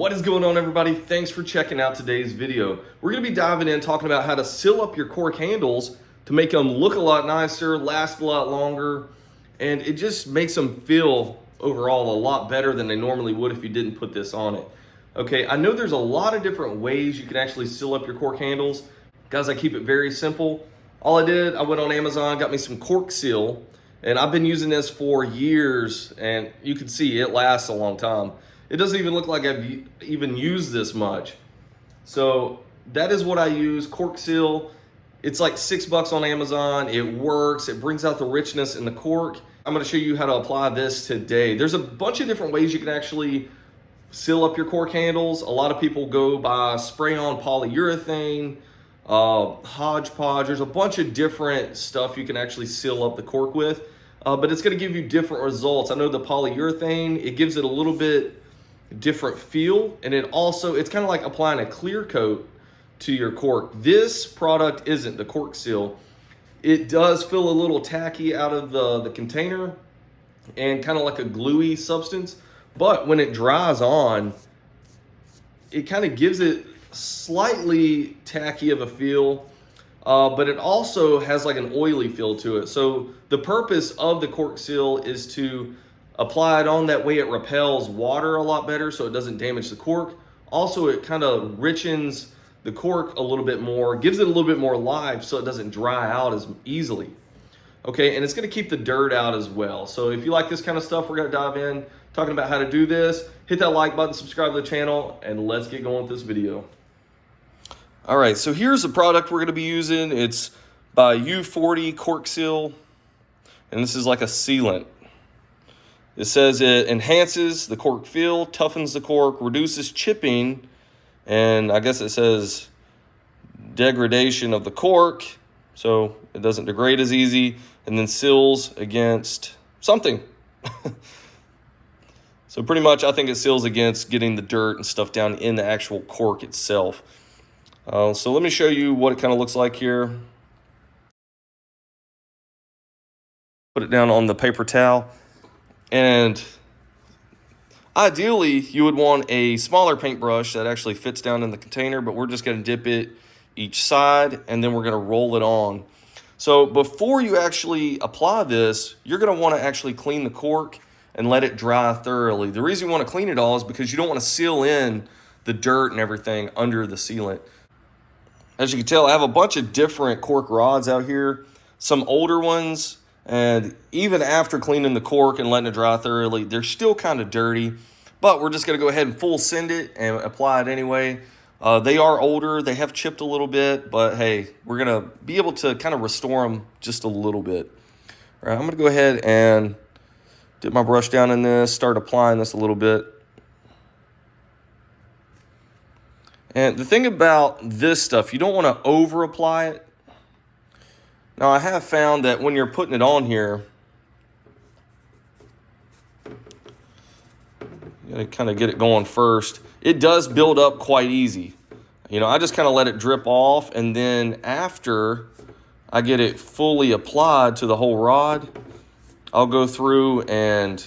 What is going on, everybody? Thanks for checking out today's video. We're going to be diving in talking about how to seal up your cork handles to make them look a lot nicer, last a lot longer, and it just makes them feel overall a lot better than they normally would if you didn't put this on it. Okay, I know there's a lot of different ways you can actually seal up your cork handles. Guys, I keep it very simple. All I did, I went on Amazon, got me some cork seal, and I've been using this for years, and you can see it lasts a long time. It doesn't even look like I've even used this much. So that is what I use, cork seal. It's like $6 on Amazon. It works. It brings out the richness in the cork. I'm going to show you how to apply this today. There's a bunch of different ways you can actually seal up your cork handles. A lot of people go by spray-on polyurethane, hodgepodge. There's a bunch of different stuff you can actually seal up the cork with, but it's going to give you different results. I know the polyurethane, it gives it a little bit different feel, and it's kind of like applying a clear coat to your cork. This product isn't the cork seal. It does feel a little tacky out of the container and kind of like a gluey substance, but when it dries on, it kind of gives it slightly tacky of a feel, but it also has like an oily feel to it. So the purpose of the cork seal is to apply it on, that way it repels water a lot better so it doesn't damage the cork. Also, it kind of richens the cork a little bit more, gives it a little bit more life so it doesn't dry out as easily. Okay, and it's going to keep the dirt out as well. So if you like this kind of stuff, we're going to dive in talking about how to do this. Hit that like button, subscribe to the channel, and let's get going with this video. All right, so here's the product we're going to be using. It's by U40 Cork Seal, and this is like a sealant. It says it enhances the cork feel, toughens the cork, reduces chipping, and I guess it says degradation of the cork, so it doesn't degrade as easy, and then seals against something. So pretty much I think it seals against getting the dirt and stuff down in the actual cork itself. So let me show you what it kind of looks like here. Put it down on the paper towel. And ideally, you would want a smaller paintbrush that actually fits down in the container, but we're just going to dip it each side, and then we're going to roll it on. So before you actually apply this, you're going to want to actually clean the cork and let it dry thoroughly. The reason you want to clean it all is because you don't want to seal in the dirt and everything under the sealant. As you can tell, I have a bunch of different cork rods out here, some older ones, and even after cleaning the cork and letting it dry thoroughly, they're still kind of dirty, but we're just going to go ahead and full send it and apply it anyway. They are older, they have chipped a little bit, but hey, we're going to be able to kind of restore them just a little bit. All right, I'm going to go ahead and dip my brush down in this, start applying this a little bit. And the thing about this stuff, you don't want to over apply it. Now, I have found that when you're putting it on here, you gotta kind of get it going first. It does build up quite easy. You know, I just kind of let it drip off, and then after I get it fully applied to the whole rod, I'll go through and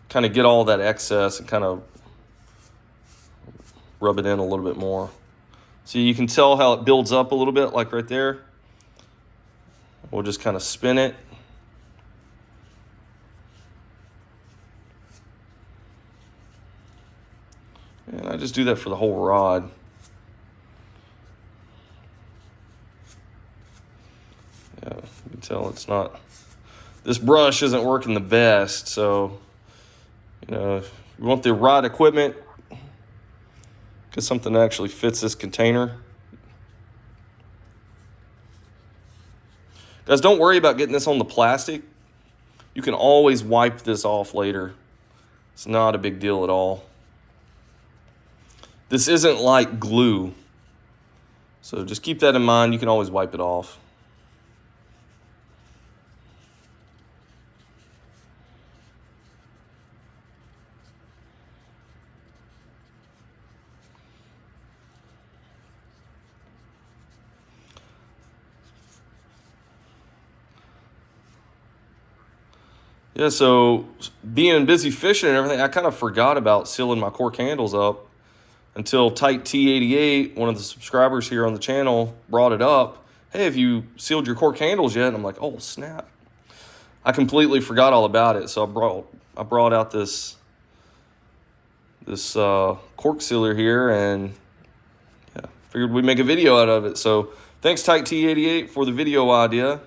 kind of get all that excess and kind of rub it in a little bit more. So you can tell how it builds up a little bit, like right there. We'll just kind of spin it. And I just do that for the whole rod. Yeah, you can tell it's not, this brush isn't working the best, so, you know, if you want the right equipment, get something that actually fits this container. Guys, don't worry about getting this on the plastic. You can always wipe this off later. It's not a big deal at all. This isn't like glue, so just keep that in mind. You can always wipe it off. Yeah, so being busy fishing and everything, I kind of forgot about sealing my cork handles up until Tight T88, one of the subscribers here on the channel, brought it up. Hey, have you sealed your cork handles yet? And I'm like, oh snap! I completely forgot all about it. So I brought out this cork sealer here, and yeah, figured we'd make a video out of it. So thanks Tight T88 for the video idea.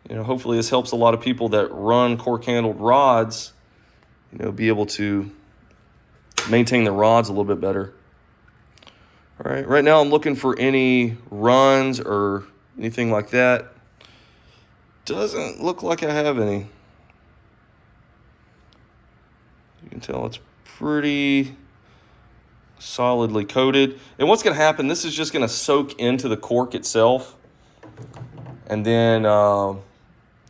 You know, hopefully this helps a lot of people that run cork handled rods, you know, be able to maintain the rods a little bit better. All right, right now I'm looking for any runs or anything like that. Doesn't look like I have any. You can tell it's pretty solidly coated. And what's going to happen, this is just going to soak into the cork itself. And then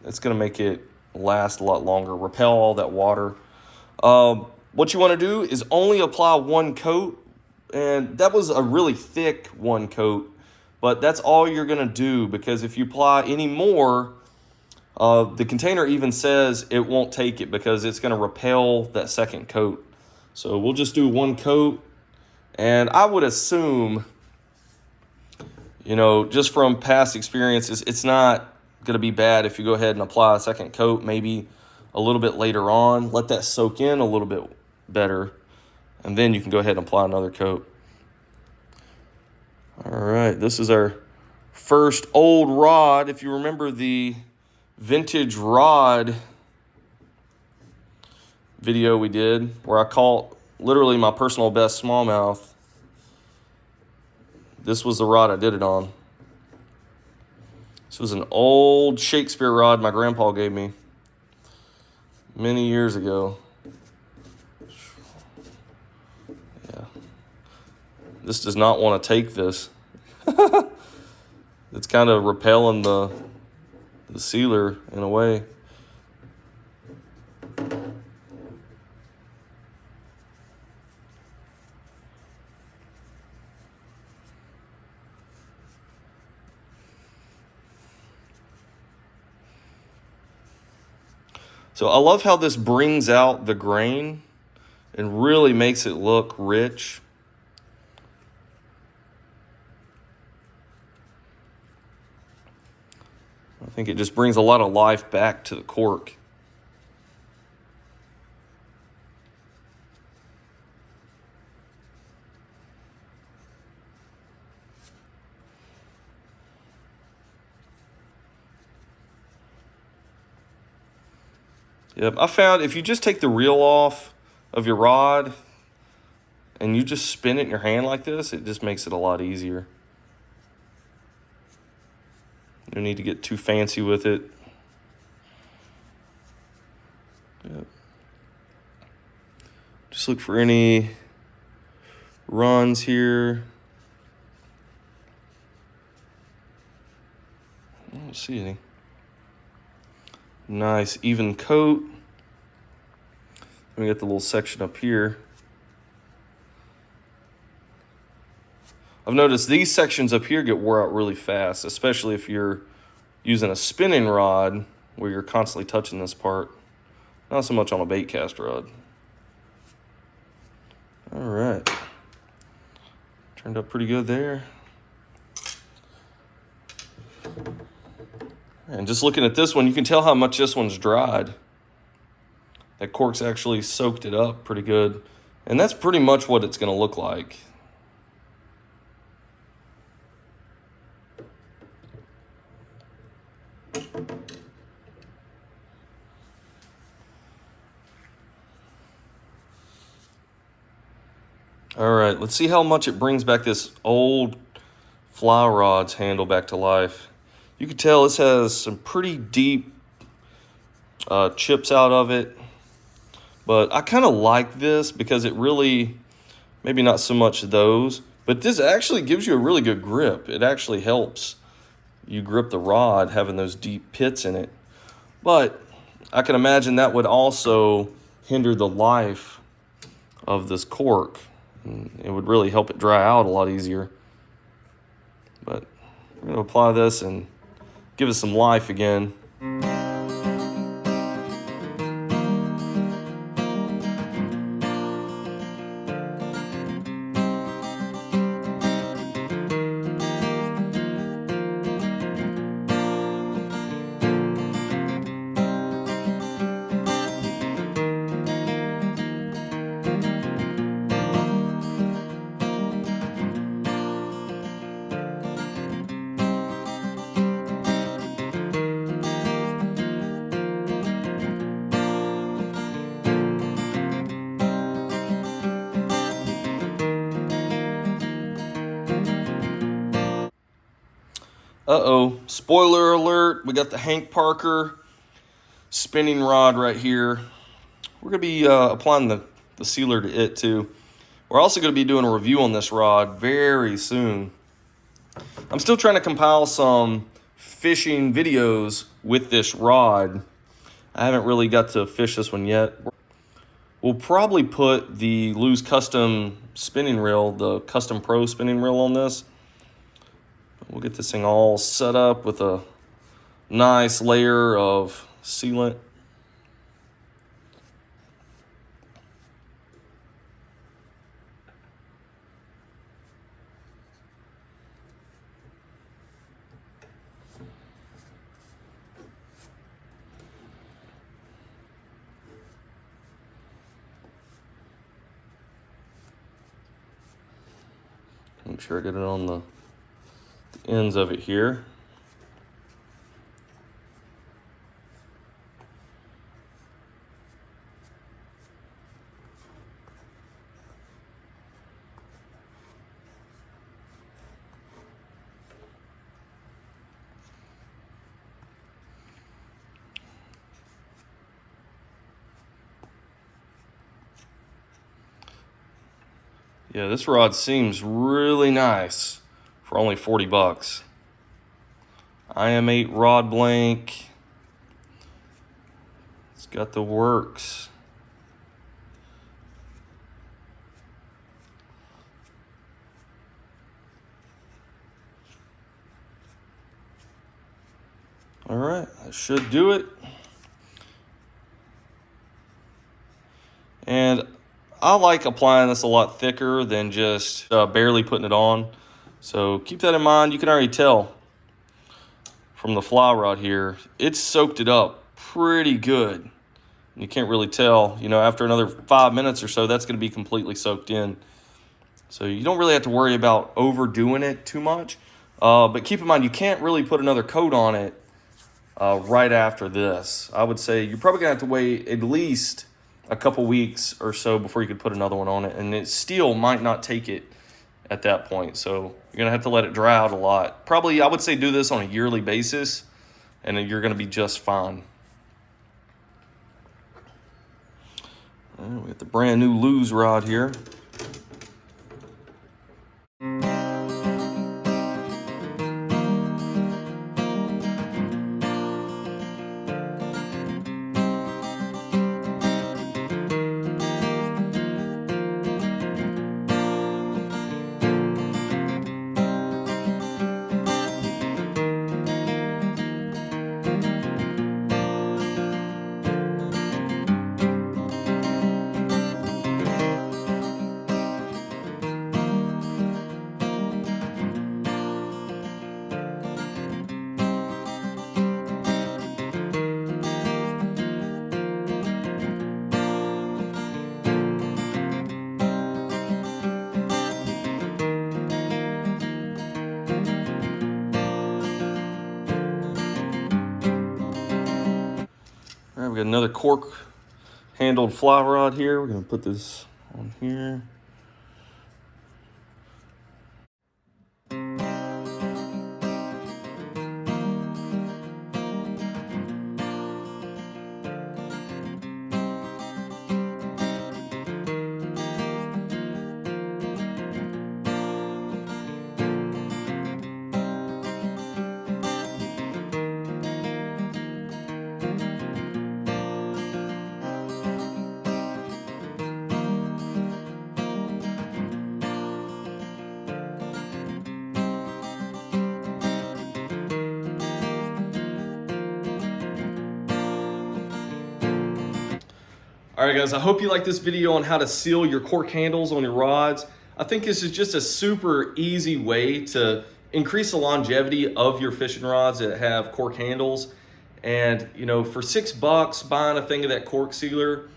it's going to make it last a lot longer, repel all that water. What you want to do is only apply one coat. And that was a really thick one coat. But that's all you're going to do, because if you apply any more, the container even says it won't take it because it's going to repel that second coat. So we'll just do one coat. And I would assume, you know, just from past experiences, it's not going to be bad if you go ahead and apply a second coat, maybe a little bit later on. Let that soak in a little bit better, and then you can go ahead and apply another coat. All right, this is our first old rod. If you remember the vintage rod video we did, where I caught literally my personal best smallmouth, this was the rod I did it on. This was an old Shakespeare rod my grandpa gave me many years ago. Yeah. This does not want to take this. It's kind of repelling the sealer in a way. So I love how this brings out the grain and really makes it look rich. I think it just brings a lot of life back to the cork. Yep, I found if you just take the reel off of your rod and you just spin it in your hand like this, it just makes it a lot easier. You don't need to get too fancy with it. Yep. Just look for any runs here. I don't see any. Nice even coat. Let me get the little section up here. I've noticed these sections up here get wore out really fast, especially if you're using a spinning rod where you're constantly touching this part. Not so much on a bait cast rod. All right. Turned out pretty good there. And just looking at this one, you can tell how much this one's dried. That cork's actually soaked it up pretty good. And that's pretty much what it's going to look like. All right, let's see how much it brings back this old fly rod's handle back to life. You can tell this has some pretty deep chips out of it. But I kind of like this because it really, maybe not so much those, but this actually gives you a really good grip. It actually helps you grip the rod having those deep pits in it. But I can imagine that would also hinder the life of this cork. It would really help it dry out a lot easier. But we're going to apply this and give it some life again. Uh-oh, spoiler alert, we got the Hank Parker spinning rod right here. We're going to be applying the sealer to it too. We're also going to be doing a review on this rod very soon. I'm still trying to compile some fishing videos with this rod. I haven't really got to fish this one yet. We'll probably put the Lew's Custom spinning reel, the Custom Pro spinning reel on this. We'll get this thing all set up with a nice layer of sealant. Make sure I get it on the ends of it here. Yeah, this rod seems really nice for only 40 bucks. IM8 rod blank. It's got the works. All right, that should do it. And I like applying this a lot thicker than just barely putting it on. So keep that in mind. You can already tell from the fly rod here, it's soaked it up pretty good. You can't really tell, you know, after another 5 minutes or so, that's going to be completely soaked in. So you don't really have to worry about overdoing it too much. But keep in mind, you can't really put another coat on it right after this. I would say you're probably going to have to wait at least a couple weeks or so before you could put another one on it. And it still might not take it at that point. So you're going to have to let it dry out a lot. Probably, I would say do this on a yearly basis, and then you're going to be just fine. We got the brand new Lew's rod here. All right, we got another Cork handled fly rod here. We're gonna put this on here. All right, guys, I hope you like this video on how to seal your cork handles on your rods. I think this is just a super easy way to increase the longevity of your fishing rods that have cork handles. And, you know, for $6, buying a thing of that cork sealer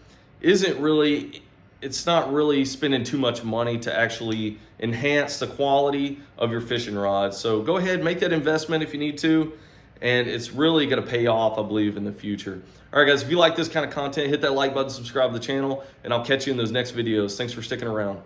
it's not really spending too much money to actually enhance the quality of your fishing rods. So go ahead, make that investment if you need to. And it's really going to pay off, I believe, in the future. All right, guys, if you like this kind of content, hit that like button, subscribe to the channel, and I'll catch you in those next videos. Thanks for sticking around.